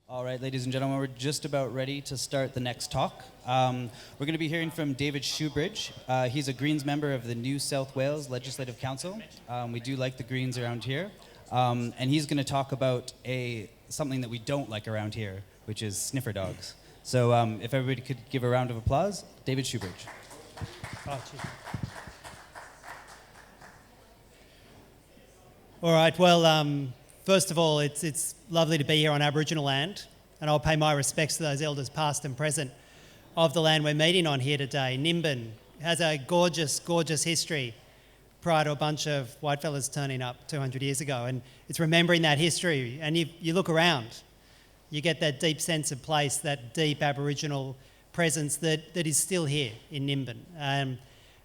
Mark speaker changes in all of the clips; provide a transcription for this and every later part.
Speaker 1: All right, ladies and gentlemen, we're just about ready to start the next talk. We're going to be hearing from David Shoebridge. He's a Greens member of the New South Wales Legislative Council. We do like the Greens around here. And he's going to talk about something that we don't like around here, which is sniffer dogs. So if everybody could give a round of applause, David Shoebridge.
Speaker 2: Oh, all right, well, first of all, it's lovely to be here on Aboriginal land, and I'll pay my respects to those elders past and present of the land we're meeting on here today. Nimbin has a gorgeous, gorgeous history prior to a bunch of whitefellas turning up 200 years ago, and it's remembering that history, and you look around, you get that deep sense of place, that deep Aboriginal presence that is still here in Nimbin.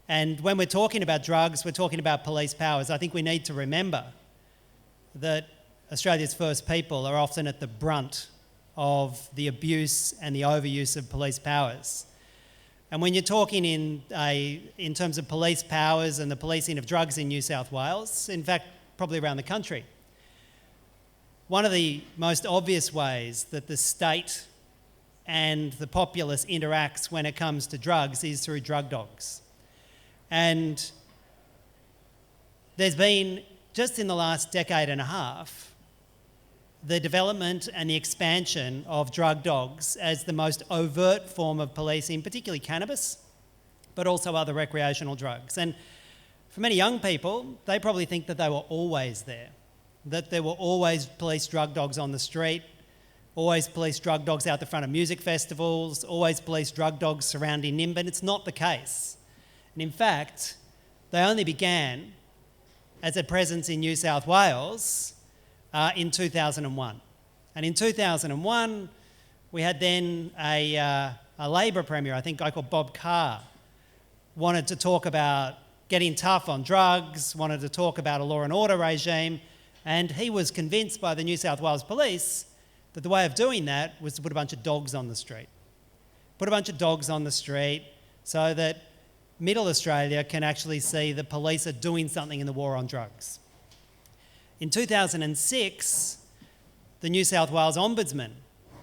Speaker 2: And when we're talking about drugs, we're talking about police powers. I think we need to remember that Australia's First People are often at the brunt of the abuse and the overuse of police powers. And when you're talking in terms of police powers and the policing of drugs in New South Wales, in fact, probably around the country, one of the most obvious ways that the state and the populace interacts when it comes to drugs is through drug dogs. And there's been, just in the last decade and a half, the development and the expansion of drug dogs as the most overt form of policing, particularly cannabis, but also other recreational drugs. And for many young people, they probably think that they were always there, that there were always police drug dogs on the street, always police drug dogs out the front of music festivals, always police drug dogs surrounding Nimbin. It's not the case. And in fact, they only began as a presence in New South Wales in 2001. And in 2001, we had then a Labor Premier, I think a guy called Bob Carr, wanted to talk about getting tough on drugs, wanted to talk about a law and order regime, and he was convinced by the New South Wales Police that the way of doing that was to put a bunch of dogs on the street. Put a bunch of dogs on the street so that Middle Australia can actually see the police are doing something in the war on drugs. In 2006, the New South Wales Ombudsman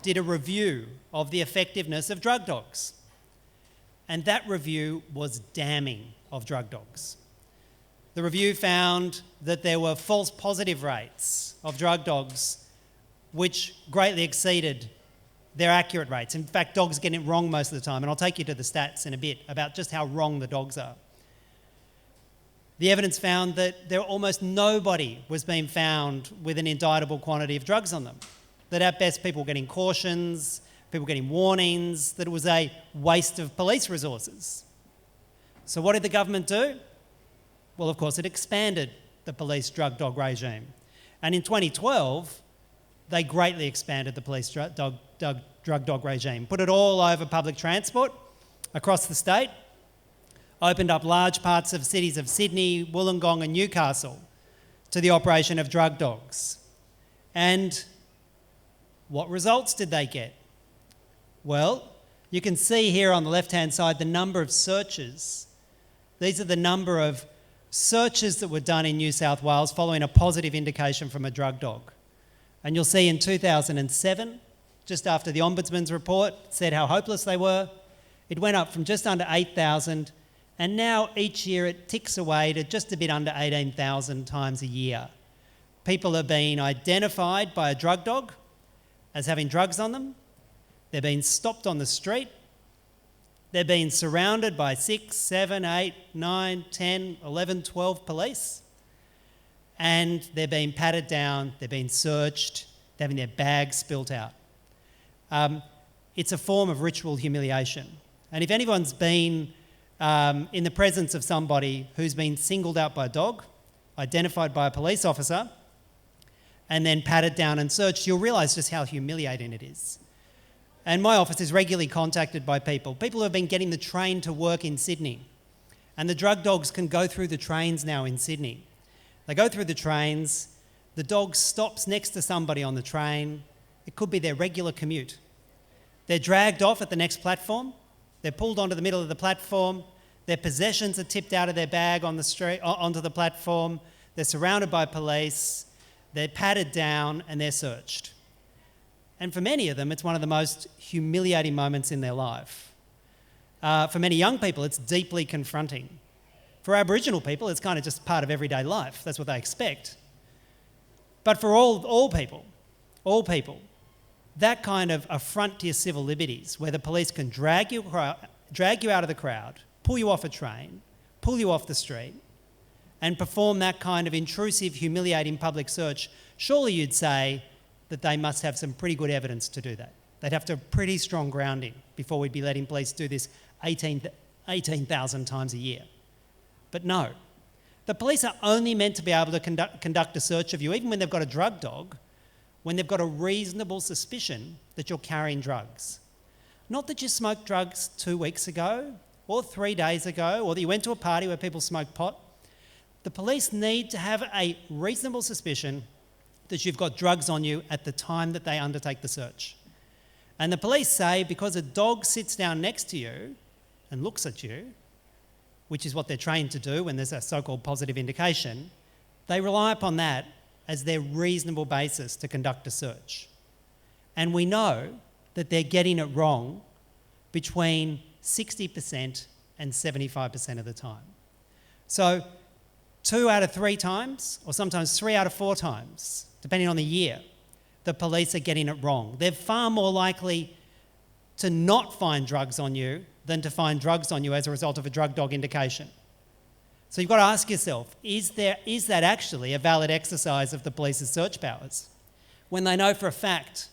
Speaker 2: did a review of the effectiveness of drug dogs. And that review was damning of drug dogs. The review found that there were false positive rates of drug dogs which greatly exceeded their accurate rates. In fact, dogs get it wrong most of the time, and I'll take you to the stats in a bit about just how wrong the dogs are. The evidence found that there almost nobody was being found with an indictable quantity of drugs on them. That at best people were getting cautions, people getting warnings, that it was a waste of police resources. So what did the government do? Well, of course, it expanded the police drug dog regime. And in 2012, they greatly expanded the police drug dog regime, put it all over public transport across the state, opened up large parts of cities of Sydney, Wollongong and Newcastle to the operation of drug dogs. And what results did they get? Well, you can see here on the left-hand side the number of searches. These are the number of searches that were done in New South Wales following a positive indication from a drug dog. And you'll see in 2007, just after the Ombudsman's report said how hopeless they were, it went up from just under 8,000, and now each year it ticks away to just a bit under 18,000 times a year. People are being identified by a drug dog as having drugs on them. They're being stopped on the street. They're being surrounded by 6, 7, 8, 9, 10, 11, 12 police. And they're being patted down, they're being searched, they're having their bags spilt out. It's a form of ritual humiliation. And if anyone's been in the presence of somebody who's been singled out by a dog, identified by a police officer, and then patted down and searched, you'll realise just how humiliating it is. And my office is regularly contacted by people who have been getting the train to work in Sydney. And the drug dogs can go through the trains now in Sydney. They go through the trains, the dog stops next to somebody on the train. It could be their regular commute. They're dragged off at the next platform. They're pulled onto the middle of the platform. Their possessions are tipped out of their bag on the street, onto the platform. They're surrounded by police. They're patted down and they're searched. And for many of them, it's one of the most humiliating moments in their life. For many young people, it's deeply confronting. For Aboriginal people, it's kind of just part of everyday life. That's what they expect. But for all people, that kind of affront to your civil liberties, where the police can drag you out of the crowd, pull you off a train, pull you off the street, and perform that kind of intrusive, humiliating public search, surely you'd say that they must have some pretty good evidence to do that. They'd have to have pretty strong grounding before we'd be letting police do this 18,000 times a year. But no, the police are only meant to be able to conduct a search of you, even when they've got a drug dog, when they've got a reasonable suspicion that you're carrying drugs. Not that you smoked drugs 2 weeks ago, or 3 days ago, or that you went to a party where people smoked pot. The police need to have a reasonable suspicion that you've got drugs on you at the time that they undertake the search. And the police say because a dog sits down next to you and looks at you, which is what they're trained to do when there's a so-called positive indication, they rely upon that as their reasonable basis to conduct a search. And we know that they're getting it wrong between 60% and 75% of the time. So 2 out of 3 times, or sometimes 3 out of 4 times, depending on the year, the police are getting it wrong. They're far more likely to not find drugs on you than to find drugs on you as a result of a drug dog indication. So you've got to ask yourself, is that actually a valid exercise of the police's search powers? When they know for a fact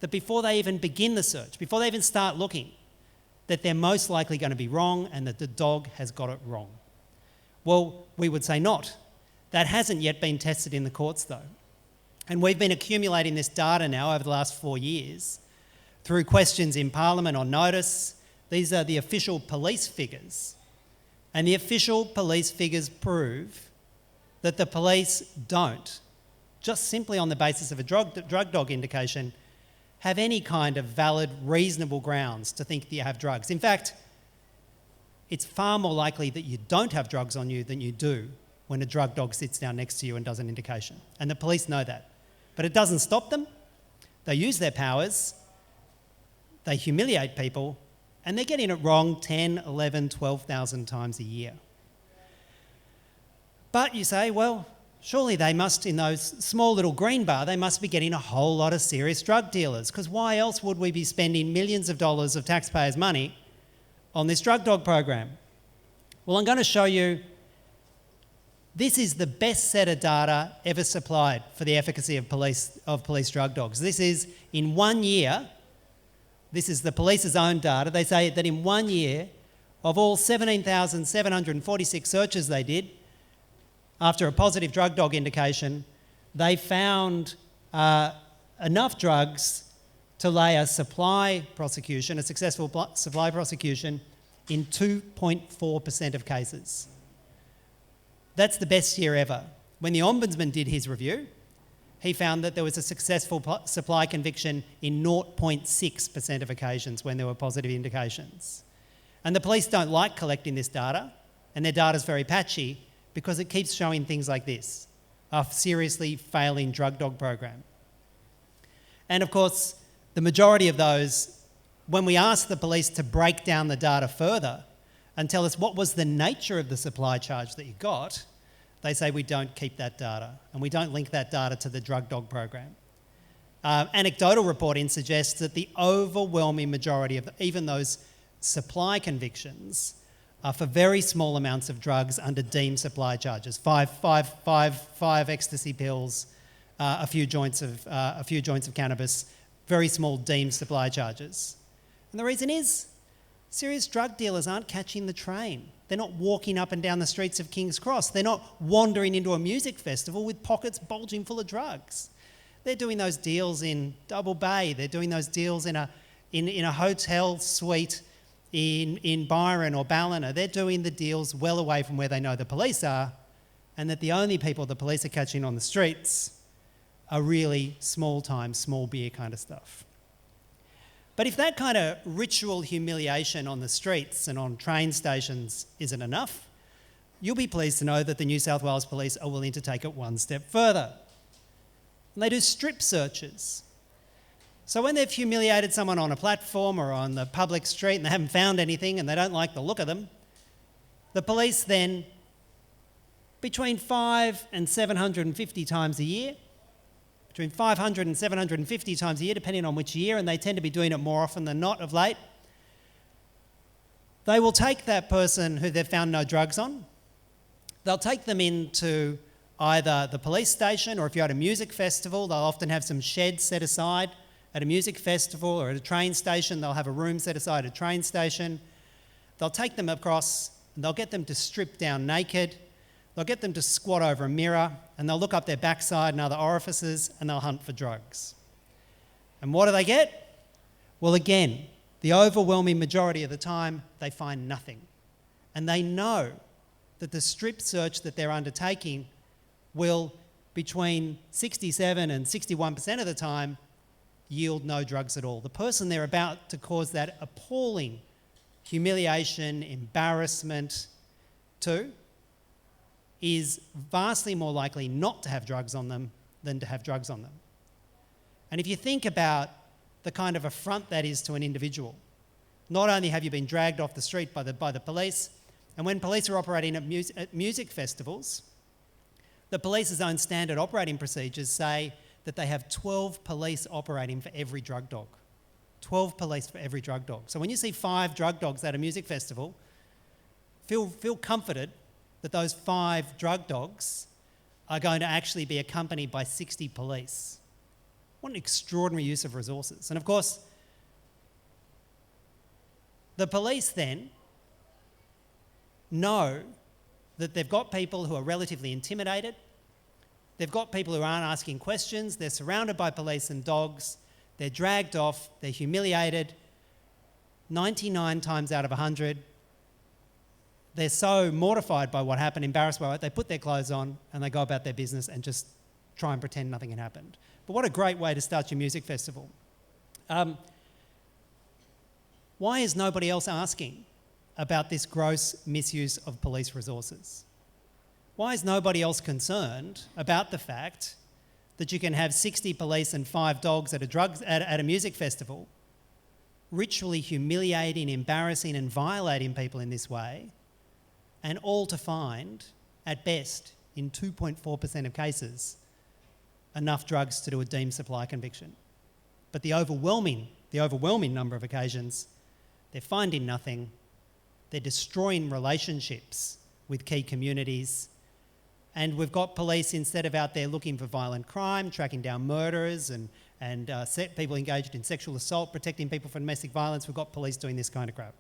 Speaker 2: that before they even begin the search, before they even start looking, that they're most likely going to be wrong and that the dog has got it wrong. Well, we would say not. That hasn't yet been tested in the courts though. And we've been accumulating this data now over the last 4 years through questions in Parliament on notice. These are the official police figures. And the official police figures prove that the police don't, just simply on the basis of a drug dog indication, have any kind of valid, reasonable grounds to think that you have drugs. In fact, it's far more likely that you don't have drugs on you than you do when a drug dog sits down next to you and does an indication. And the police know that. But it doesn't stop them. They use their powers, they humiliate people, and they're getting it wrong 10, 11, 12,000 times a year. But you say, well, surely they must, in those small little green bar, they must be getting a whole lot of serious drug dealers, because why else would we be spending millions of dollars of taxpayers' money on this drug dog program? Well, I'm going to show you, this is the best set of data ever supplied for the efficacy of police drug dogs. This is in 1 year. This is the police's own data. They say that in 1 year, of all 17,746 searches they did, after a positive drug dog indication, they found enough drugs to lay a supply prosecution, a successful supply prosecution, in 2.4% of cases. That's the best year ever. When the Ombudsman did his review, he found that there was a successful supply conviction in 0.6% of occasions when there were positive indications. And the police don't like collecting this data, and their data's very patchy because it keeps showing things like this, a seriously failing drug dog program. And of course, the majority of those, when we ask the police to break down the data further and tell us what was the nature of the supply charge that you got, they say we don't keep that data and we don't link that data to the drug dog program. Anecdotal reporting suggests that the overwhelming majority of even those supply convictions are for very small amounts of drugs under deemed supply charges, five ecstasy pills, a few joints of cannabis, very small deemed supply charges. And the reason is, serious drug dealers aren't catching the train. They're not walking up and down the streets of King's Cross. They're not wandering into a music festival with pockets bulging full of drugs. They're doing those deals in Double Bay. They're doing those deals in a hotel suite in Byron or Ballina. They're doing the deals well away from where they know the police are, and that the only people the police are catching on the streets are really small-time, small beer kind of stuff. But if that kind of ritual humiliation on the streets and on train stations isn't enough, you'll be pleased to know that the New South Wales Police are willing to take it one step further. And they do strip searches. So when they've humiliated someone on a platform or on the public street and they haven't found anything and they don't like the look of them, the police then, between 5 and 750 times a year, between 500 and 750 times a year, depending on which year, and they tend to be doing it more often than not of late, they will take that person who they've found no drugs on, they'll take them into either the police station, or if you're at a music festival, they'll often have some sheds set aside at a music festival, or at a train station, they'll have a room set aside at a train station. They'll take them across and they'll get them to strip down naked, they'll get them to squat over a mirror, and they'll look up their backside and other orifices and they'll hunt for drugs. And what do they get? Well, again, the overwhelming majority of the time, they find nothing. And they know that the strip search that they're undertaking will, between 67 and 61% of the time, yield no drugs at all. The person they're about to cause that appalling humiliation, embarrassment to is vastly more likely not to have drugs on them than to have drugs on them. And if you think about the kind of affront that is to an individual, not only have you been dragged off the street by the police, and when police are operating at music festivals, the police's own standard operating procedures say that they have 12 police operating for every drug dog. 12 police for every drug dog. So when you see 5 drug dogs at a music festival, feel comforted that those 5 drug dogs are going to actually be accompanied by 60 police. What an extraordinary use of resources. And of course, the police then know that they've got people who are relatively intimidated, they've got people who aren't asking questions, they're surrounded by police and dogs, they're dragged off, they're humiliated. 99 times out of 100, they're so mortified by what happened, embarrassed by it, they put their clothes on and they go about their business and just try and pretend nothing had happened. But what a great way to start your music festival. Why is nobody else asking about this gross misuse of police resources? Why is nobody else concerned about the fact that you can have 60 police and 5 dogs at a music festival ritually humiliating, embarrassing and violating people in this way, and all to find, at best, in 2.4% of cases, enough drugs to do a deemed supply conviction? But the overwhelming number of occasions, they're finding nothing, they're destroying relationships with key communities, and we've got police, instead of out there looking for violent crime, tracking down murderers and people engaged in sexual assault, protecting people from domestic violence, we've got police doing this kind of crap.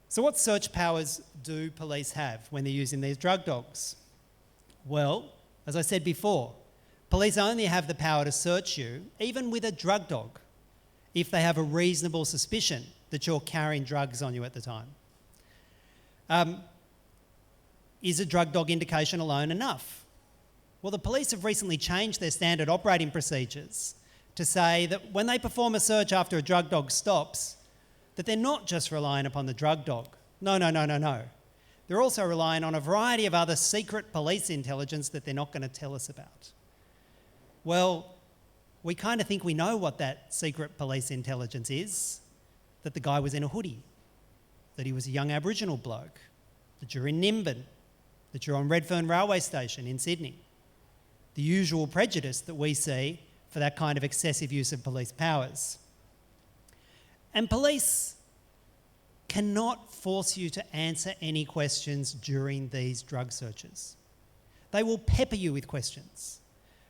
Speaker 2: So what search powers do police have when they're using these drug dogs? Well, as I said before, police only have the power to search you, even with a drug dog, if they have a reasonable suspicion that you're carrying drugs on you at the time. Is a drug dog indication alone enough? Well, the police have recently changed their standard operating procedures to say that when they perform a search after a drug dog stops, that they're not just relying upon the drug dog. No. They're also relying on a variety of other secret police intelligence that they're not going to tell us about. Well, we kind of think we know what that secret police intelligence is, that the guy was in a hoodie, that he was a young Aboriginal bloke, that you're in Nimbin, that you're on Redfern Railway Station in Sydney. The usual prejudice that we see for that kind of excessive use of police powers. And police cannot force you to answer any questions during these drug searches. They will pepper you with questions.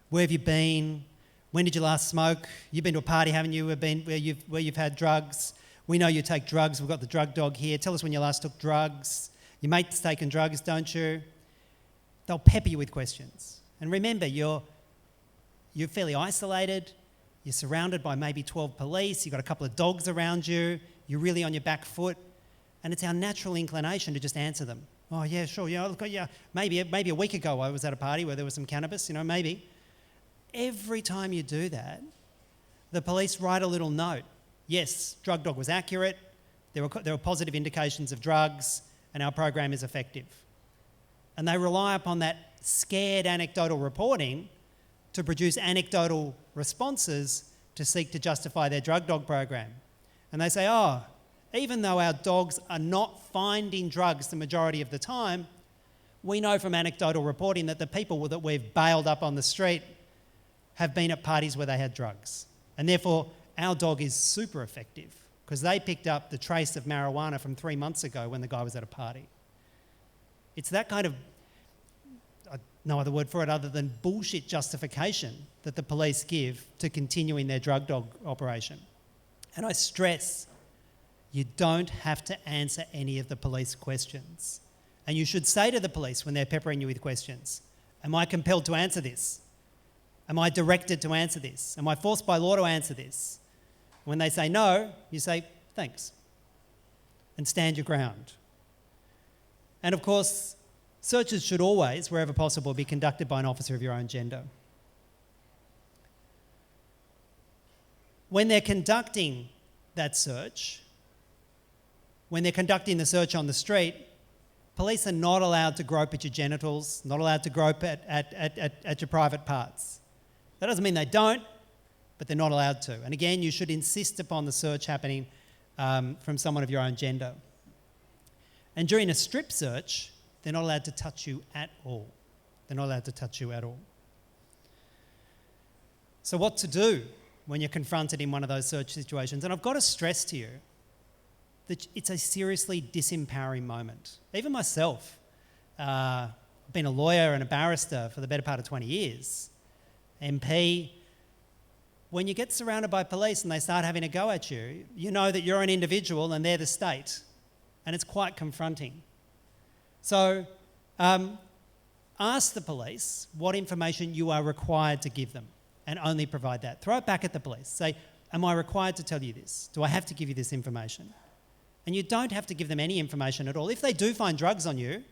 Speaker 2: Where have you been? When did you last smoke? You've been to a party, haven't you, where you've had drugs? We know you take drugs. We've got the drug dog here. Tell us when you last took drugs. Your mate's taken drugs, don't you? They'll pepper you with questions. And remember, you're fairly isolated. You're surrounded by maybe 12 police. You've got a couple of dogs around you. You're really on your back foot. And it's our natural inclination to just answer them. Oh, yeah, sure. Yeah, look, yeah. Maybe a week ago I was at a party where there was some cannabis, maybe. Every time you do that, the police write a little note. Yes, drug dog was accurate. There were positive indications of drugs, and our program is effective. And they rely upon that scared anecdotal reporting to produce anecdotal responses to seek to justify their drug dog program. And they say, oh, even though our dogs are not finding drugs the majority of the time, we know from anecdotal reporting that the people that we've bailed up on the street have been at parties where they had drugs. And therefore, our dog is super effective because they picked up the trace of marijuana from 3 months ago when the guy was at a party. It's that kind of, no other word for it other than bullshit justification that the police give to continuing their drug dog operation. And I stress, you don't have to answer any of the police questions. And you should say to the police when they're peppering you with questions, am I compelled to answer this? Am I directed to answer this? Am I forced by law to answer this? When they say no, you say, thanks, and stand your ground. And of course, searches should always, wherever possible, be conducted by an officer of your own gender. When they're conducting that search, when they're conducting the search on the street, police are not allowed to grope at your genitals, not allowed to grope at your private parts. That doesn't mean they don't, but they're not allowed to. And again, you should insist upon the search happening from someone of your own gender. And during a strip search, they're not allowed to touch you at all. They're not allowed to touch you at all. So what to do when you're confronted in one of those search situations? And I've got to stress to you that it's a seriously disempowering moment. Even myself, I've been a lawyer and a barrister for the better part of 20 years. MP, when you get surrounded by police and they start having a go at you, you know that you're an individual and they're the state. And it's quite confronting. So ask the police what information you are required to give them and only provide that. Throw it back at the police. Say, am I required to tell you this? Do I have to give you this information? And you don't have to give them any information at all. If they do find drugs on you,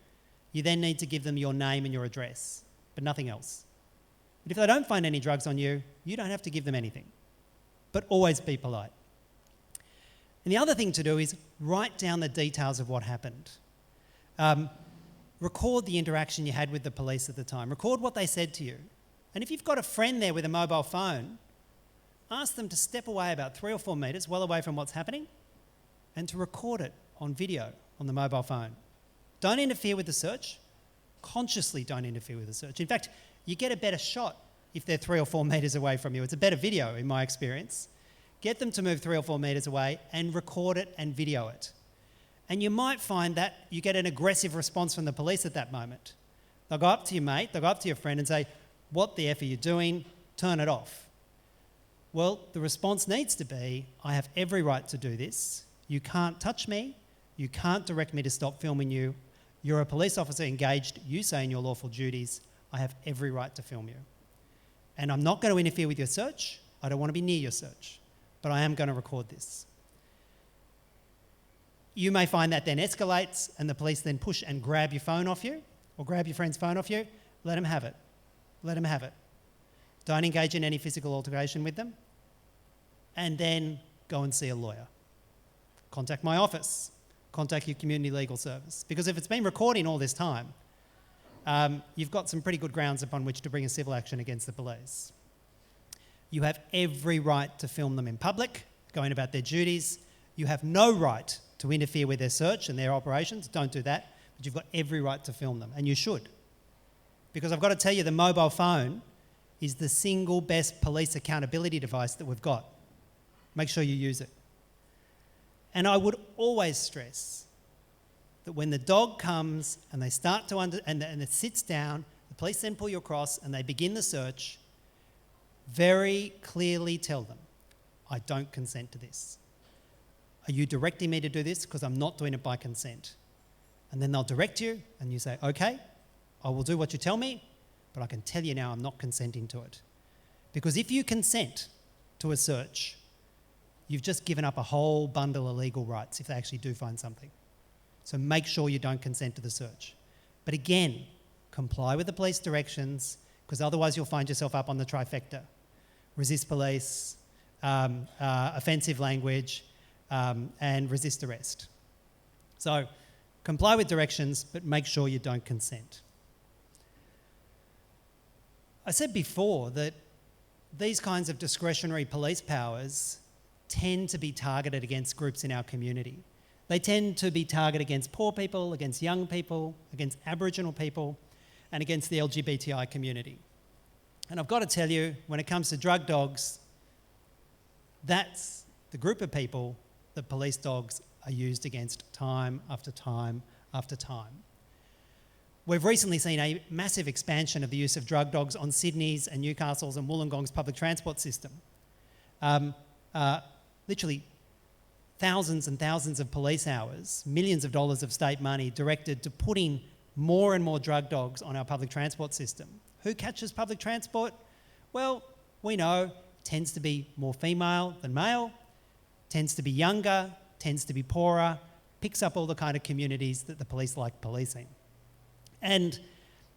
Speaker 2: you then need to give them your name and your address, but nothing else. But if they don't find any drugs on you, you don't have to give them anything. But always be polite. And the other thing to do is write down the details of what happened. Record the interaction you had with the police at the time. Record what they said to you. And if you've got a friend there with a mobile phone, ask them to step away about 3 or 4 metres, well away from what's happening, and to record it on video on the mobile phone. Don't interfere with the search. Consciously don't interfere with the search. In fact, you get a better shot if they're 3 or 4 metres away from you. It's a better video in my experience. Get them to move 3 or 4 metres away and record it and video it. And you might find that you get an aggressive response from the police at that moment. They'll go up to your mate, they'll go up to your friend and say, what the F are you doing? Turn it off. Well, the response needs to be, I have every right to do this. You can't touch me. You can't direct me to stop filming you. You're a police officer engaged, you say in your lawful duties. I have every right to film you. And I'm not going to interfere with your search. I don't want to be near your search. But I am going to record this. You may find that then escalates and the police then push and grab your phone off you or grab your friend's phone off you. Let them have it. Let them have it. Don't engage in any physical altercation with them. And then go and see a lawyer. Contact my office. Contact your community legal service. Because if it's been recording all this time, you've got some pretty good grounds upon which to bring a civil action against the police. You have every right to film them in public, going about their duties. You have no right to interfere with their search and their operations. Don't do that. But you've got every right to film them, and you should. Because I've got to tell you, the mobile phone is the single best police accountability device that we've got. Make sure you use it. And I would always stress that when the dog comes and they start to and it sits down, the police then pull you across and they begin the search, very clearly tell them, I don't consent to this. Are you directing me to do this? Because I'm not doing it by consent. And then they'll direct you and you say, okay, I will do what you tell me, but I can tell you now I'm not consenting to it. Because if you consent to a search, you've just given up a whole bundle of legal rights if they actually do find something. So make sure you don't consent to the search. But again, comply with the police directions, because otherwise you'll find yourself up on the trifecta. Resist police, offensive language, and resist arrest. So comply with directions, but make sure you don't consent. I said before that these kinds of discretionary police powers tend to be targeted against groups in our community. They tend to be targeted against poor people, against young people, against Aboriginal people, and against the LGBTI community. And I've got to tell you, when it comes to drug dogs, that's the group of people that police dogs are used against time after time after time. We've recently seen a massive expansion of the use of drug dogs on Sydney's and Newcastle's and Wollongong's public transport system. Literally thousands and thousands of police hours, millions of dollars of state money directed to putting more and more drug dogs on our public transport system. Who catches public transport? Well, we know tends to be more female than male, tends to be younger, tends to be poorer, picks up all the kind of communities that the police like policing. And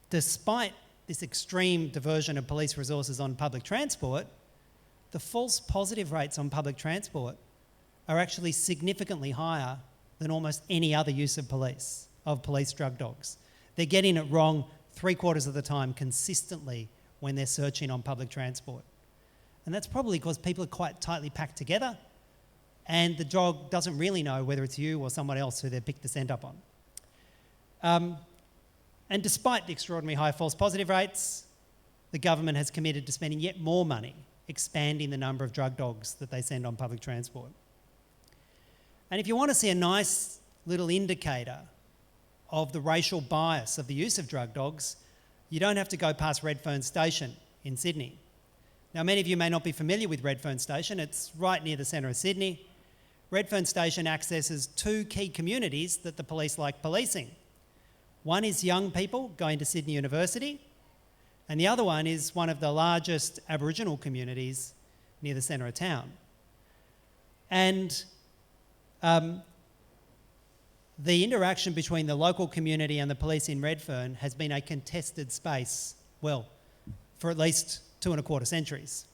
Speaker 2: despite this extreme diversion of police resources on public transport, the false positive rates on public transport are actually significantly higher than almost any other use of police drug dogs. They're getting it wrong 3/4 of the time consistently when they're searching on public transport. And that's probably because people are quite tightly packed together and the dog doesn't really know whether it's you or someone else who they've picked the scent up on. And despite the extraordinarily high false positive rates, the government has committed to spending yet more money expanding the number of drug dogs that they send on public transport. And if you want to see a nice little indicator of the racial bias of the use of drug dogs, you don't have to go past Redfern Station in Sydney. Now, many of you may not be familiar with Redfern Station. It's right near the centre of Sydney. Redfern Station accesses two key communities that the police like policing. One is young people going to Sydney University, and the other one is one of the largest Aboriginal communities near the centre of town. And the interaction between the local community and the police in Redfern has been a contested space, well, for at least 2.25 centuries.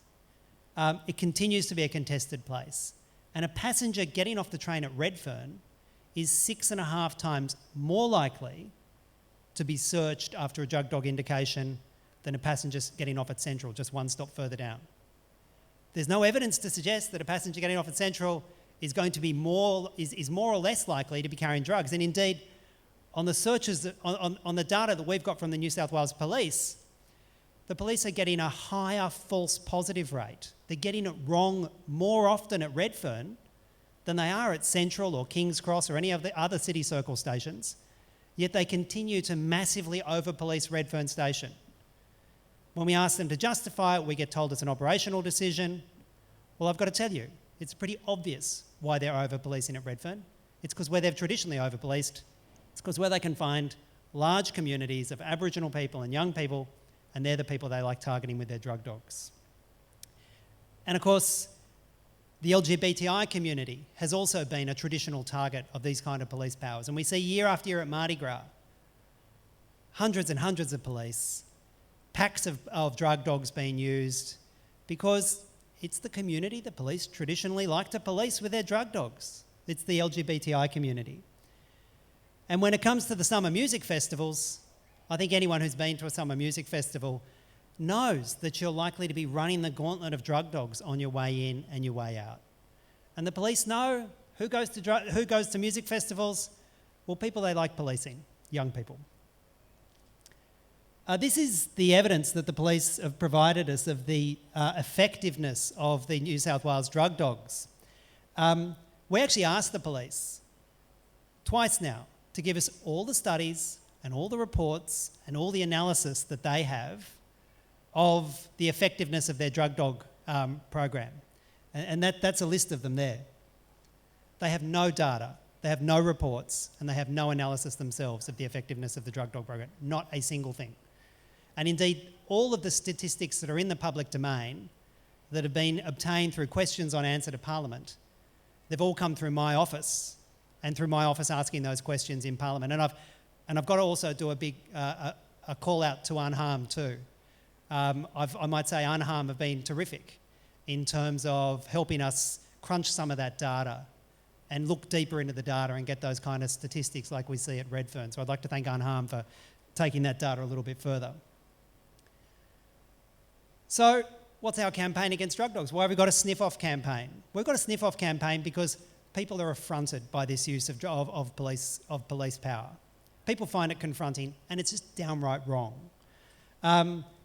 Speaker 2: It continues to be a contested place. And a passenger getting off the train at Redfern is 6.5 times more likely to be searched after a drug dog indication than a passenger getting off at Central, just one stop further down. There's no evidence to suggest that a passenger getting off at Central is going to be more or less likely to be carrying drugs. And indeed, on the searches, on the data that we've got from the New South Wales Police, the police are getting a higher false positive rate. They're getting it wrong more often at Redfern than they are at Central or King's Cross or any of the other city circle stations, yet they continue to massively over-police Redfern Station. When we ask them to justify it, we get told it's an operational decision. Well, I've got to tell you, it's pretty obvious why they're over-policing at Redfern. It's because where they've traditionally over-policed, it's because where they can find large communities of Aboriginal people and young people, and they're the people they like targeting with their drug dogs. And of course, the LGBTI community has also been a traditional target of these kind of police powers. And we see year after year at MardiGrass, hundreds and hundreds of police, packs of drug dogs being used because it's the community the police traditionally like to police with their drug dogs. It's the LGBTI community. And when it comes to the summer music festivals, I think anyone who's been to a summer music festival knows that you're likely to be running the gauntlet of drug dogs on your way in and your way out. And the police know who goes to music festivals. Well, people they like policing, young people. This is the evidence that the police have provided us of the effectiveness of the New South Wales drug dogs. We actually asked the police twice now to give us all the studies and all the reports and all the analysis that they have of the effectiveness of their drug dog program. And that's a list of them there. They have no data, they have no reports, and they have no analysis themselves of the effectiveness of the drug dog program. Not a single thing. And indeed, all of the statistics that are in the public domain that have been obtained through questions on answer to Parliament, they've all come through my office and through my office asking those questions in Parliament. And I've got to also do a big a call out to Unharmed too. I might say Unharmed have been terrific in terms of helping us crunch some of that data and look deeper into the data and get those kind of statistics like we see at Redfern. So I'd like to thank Unharmed for taking that data a little bit further. So what's our campaign against drug dogs? Why have we got a sniff-off campaign? We've got a sniff-off campaign because people are affronted by this use of police power. People find it confronting, and it's just downright wrong.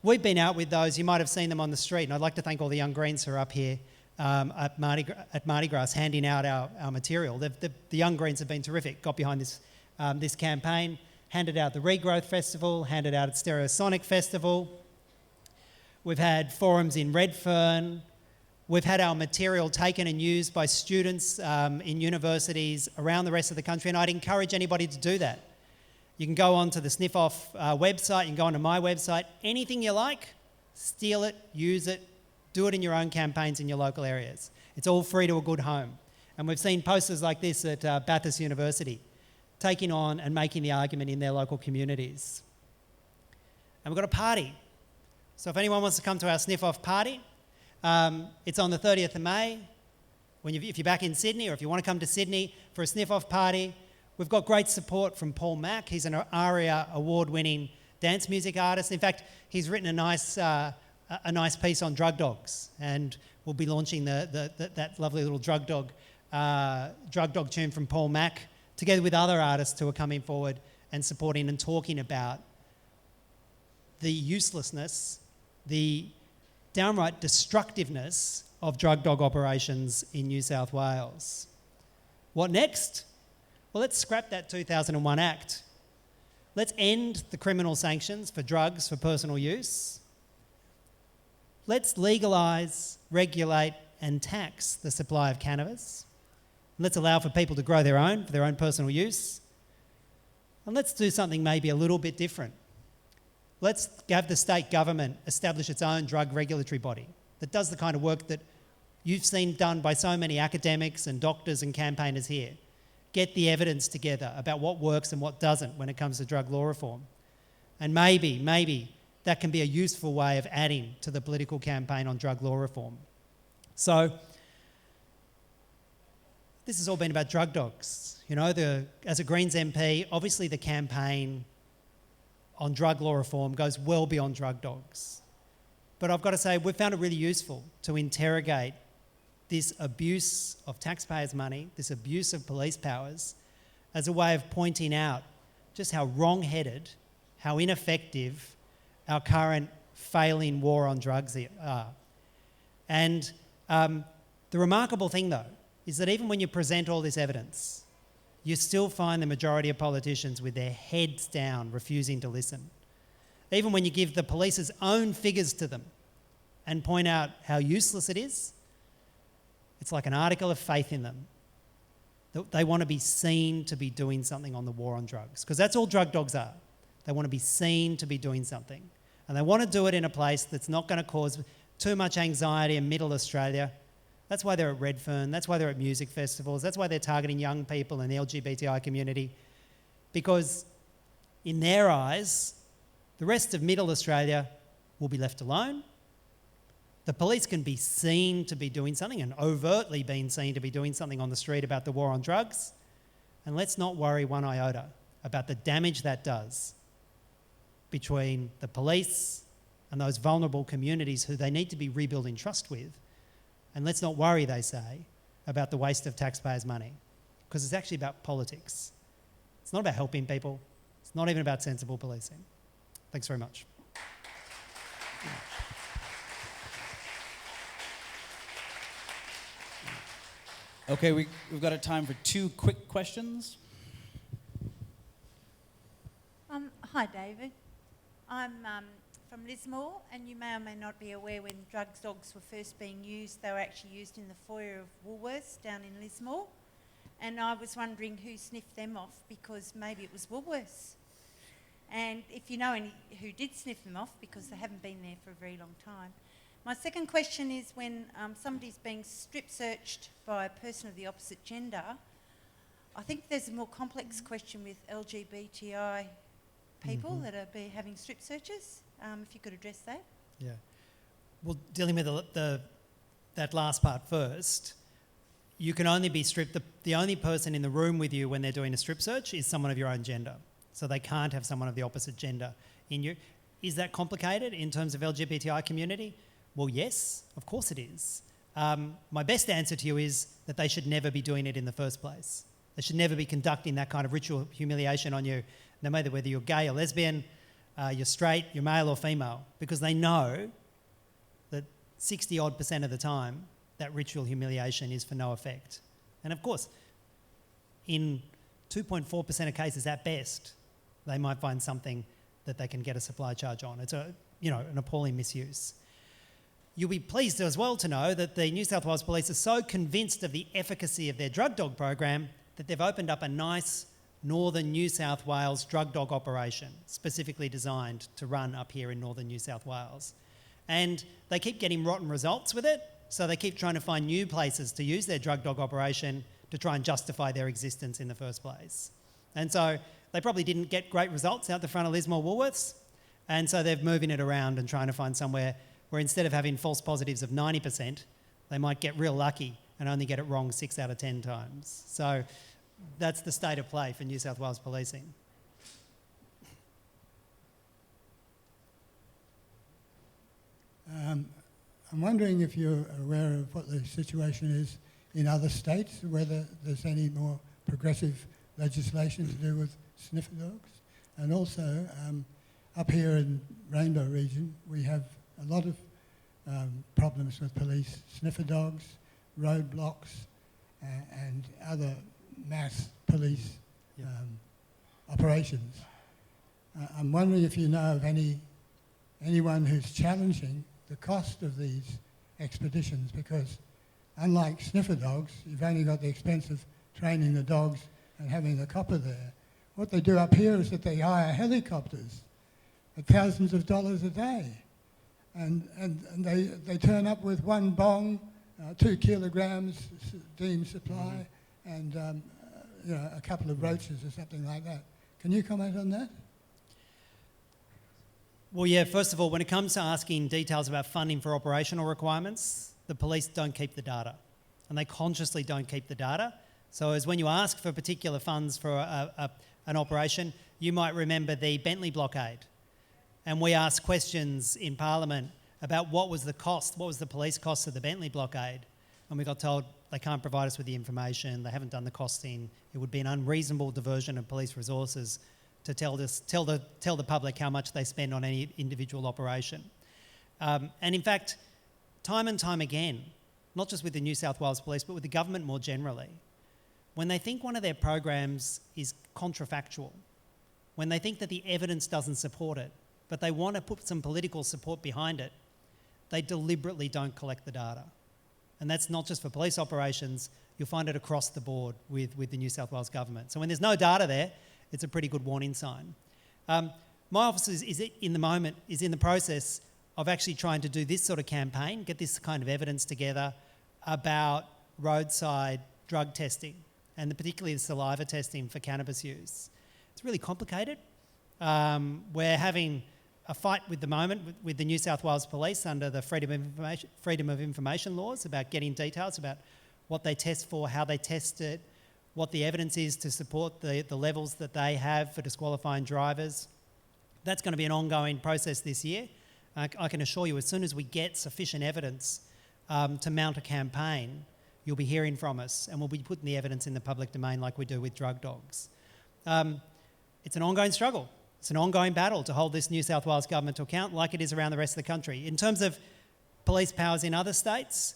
Speaker 2: We've been out with those. You might have seen them on the street, and I'd like to thank all the young Greens who are up here at MardiGrass handing out our material. The young Greens have been terrific, got behind this campaign, handed out the Regrowth Festival, handed out at Stereosonic Festival. We've had forums in Redfern. We've had our material taken and used by students in universities around the rest of the country, and I'd encourage anybody to do that. You can go onto the Sniff Off website, you can go onto my website, anything you like, steal it, use it, do it in your own campaigns in your local areas. It's all free to a good home. And we've seen posters like this at Bathurst University, taking on and making the argument in their local communities. And we've got a party. So if anyone wants to come to our Sniff Off party, it's on the 30th of May. If you're back in Sydney, or if you want to come to Sydney for a Sniff Off party, we've got great support from Paul Mack. He's an ARIA award-winning dance music artist. In fact, he's written a nice piece on drug dogs, and we'll be launching that lovely little drug dog tune from Paul Mack, together with other artists who are coming forward and supporting and talking about the uselessness, the downright destructiveness of drug dog operations in New South Wales. What next? Well, let's scrap that 2001 Act. Let's end the criminal sanctions for drugs for personal use. Let's legalise, regulate and tax the supply of cannabis. Let's allow for people to grow their own for their own personal use. And let's do something maybe a little bit different. Let's have the state government establish its own drug regulatory body that does the kind of work that you've seen done by so many academics and doctors and campaigners here. Get the evidence together about what works and what doesn't when it comes to drug law reform. And maybe that can be a useful way of adding to the political campaign on drug law reform. So this has all been about drug dogs. You know, as a Greens MP, obviously the campaign on drug law reform goes well beyond drug dogs. But I've got to say, we've found it really useful to interrogate this abuse of taxpayers' money, this abuse of police powers, as a way of pointing out just how wrong-headed, how ineffective our current failing war on drugs are. And the remarkable thing, though, is that even when you present all this evidence, you still find the majority of politicians with their heads down, refusing to listen. Even when you give the police's own figures to them and point out how useless it is, it's like an article of faith in them. They want to be seen to be doing something on the war on drugs, because that's all drug dogs are. They want to be seen to be doing something. And they want to do it in a place that's not going to cause too much anxiety in Middle Australia. That's why they're at Redfern. That's why they're at music festivals. That's why they're targeting young people and the LGBTI community. Because in their eyes, the rest of Middle Australia will be left alone. The police can be seen to be doing something, and overtly being seen to be doing something on the street about the war on drugs. And let's not worry one iota about the damage that does between the police and those vulnerable communities who they need to be rebuilding trust with. And let's not worry, they say, about the waste of taxpayers' money, because it's actually about politics. It's not about helping people. It's not even about sensible policing. Thanks very much.
Speaker 1: Okay, we've got a time for 2 quick questions.
Speaker 3: Hi, David. I'm from Lismore, and you may or may not be aware when drug dogs were first being used, they were actually used in the foyer of Woolworths down in Lismore. And I was wondering who sniffed them off, because maybe it was Woolworths. And if you know any who did sniff them off, because they haven't been there for a very long time. My second question is, when somebody's being strip searched by a person of the opposite gender, I think there's a more complex question with LGBTI people that are having strip searches. If you could address that.
Speaker 2: Yeah. Well, dealing with that last part first, you can only be stripped. The only person in the room with you when they're doing a strip search is someone of your own gender. So they can't have someone of the opposite gender in you. Is that complicated in terms of LGBTI community? Well, yes, of course it is. My best answer to you is that they should never be doing it in the first place. They should never be conducting that kind of ritual humiliation on you, no matter whether you're gay or lesbian, you're straight, you're male or female, because they know that 60-odd% of the time that ritual humiliation is for no effect. And of course, in 2.4% of cases at best, they might find something that they can get a supply charge on. It's an appalling misuse. You'll be pleased as well to know that the New South Wales Police are so convinced of the efficacy of their drug dog program that they've opened up a nice northern New South Wales drug dog operation, specifically designed to run up here in northern New South Wales. And they keep getting rotten results with it, so they keep trying to find new places to use their drug dog operation to try and justify their existence in the first place. And so they probably didn't get great results out the front of Lismore Woolworths, and so they're moving it around and trying to find somewhere where instead of having false positives of 90%, they might get real lucky and only get it wrong 6 out of 10 times. So that's the state of play for New South Wales policing.
Speaker 4: I'm wondering if you're aware of what the situation is in other states, whether there's any more progressive legislation to do with sniffer dogs. And also, up here in Rainbow region, we have a lot of problems with police sniffer dogs, roadblocks, and other mass police operations. I'm wondering if you know of anyone who's challenging the cost of these expeditions, because unlike sniffer dogs, you've only got the expense of training the dogs and having the copper there. What they do up here is that they hire helicopters at thousands of dollars a day. And they turn up with one bong, 2 kilograms deemed supply, and a couple of roaches or something like that. Can you comment on that?
Speaker 2: Well, yeah, first of all, when it comes to asking details about funding for operational requirements, the police don't keep the data, and they consciously don't keep the data. So as when you ask for particular funds for an operation, you might remember the Bentley blockade. And we asked questions in Parliament about what was the cost, what was the police cost of the Bentley blockade, and we got told they can't provide us with the information, they haven't done the costing, it would be an unreasonable diversion of police resources to tell the public how much they spend on any individual operation. And in fact, time and time again, not just with the New South Wales Police, but with the government more generally, when they think one of their programs is contrafactual, when they think that the evidence doesn't support it, but they want to put some political support behind it, they deliberately don't collect the data. And that's not just for police operations, you'll find it across the board with the New South Wales government. So when there's no data there, it's a pretty good warning sign. My office is in the process of actually trying to do this sort of campaign, get this kind of evidence together about roadside drug testing, and particularly the saliva testing for cannabis use. It's really complicated. We're having a fight with the moment with the New South Wales Police under the Freedom of Information laws about getting details about what they test for, how they test it, what the evidence is to support the levels that they have for disqualifying drivers. That's going to be an ongoing process this year. I can assure you, as soon as we get sufficient evidence to mount a campaign, you'll be hearing from us, and we'll be putting the evidence in the public domain like we do with drug dogs. It's an ongoing struggle. It's an ongoing battle to hold this New South Wales government to account like it is around the rest of the country. In terms of police powers in other states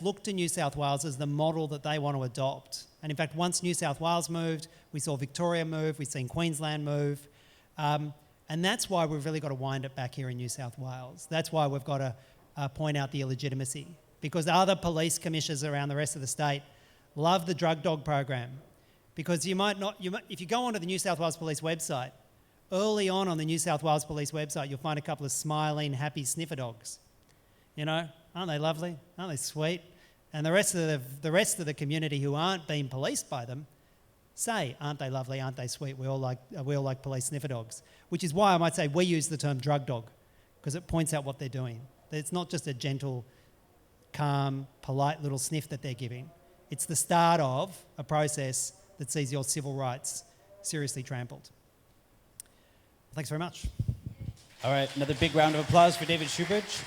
Speaker 2: look to New South Wales as the model that they want to adopt. And in fact, once New South Wales moved, we saw Victoria move, we've seen Queensland move. And that's why we've really got to wind it back here in New South Wales. That's why we've got to point out the illegitimacy. Because other police commissioners around the rest of the state love the drug dog program. Because if you go onto the New South Wales Police website, early on the New South Wales Police website, you'll find a couple of smiling, happy sniffer dogs. You know, aren't they lovely? Aren't they sweet? And the rest of the community who aren't being policed by them say, aren't they lovely? Aren't they sweet? We all like police sniffer dogs. Which is why I might say we use the term drug dog, because it points out what they're doing. It's not just a gentle, calm, polite little sniff that they're giving. It's the start of a process that sees your civil rights seriously trampled. Thanks very much.
Speaker 1: All right, another big round of applause for David Shoebridge.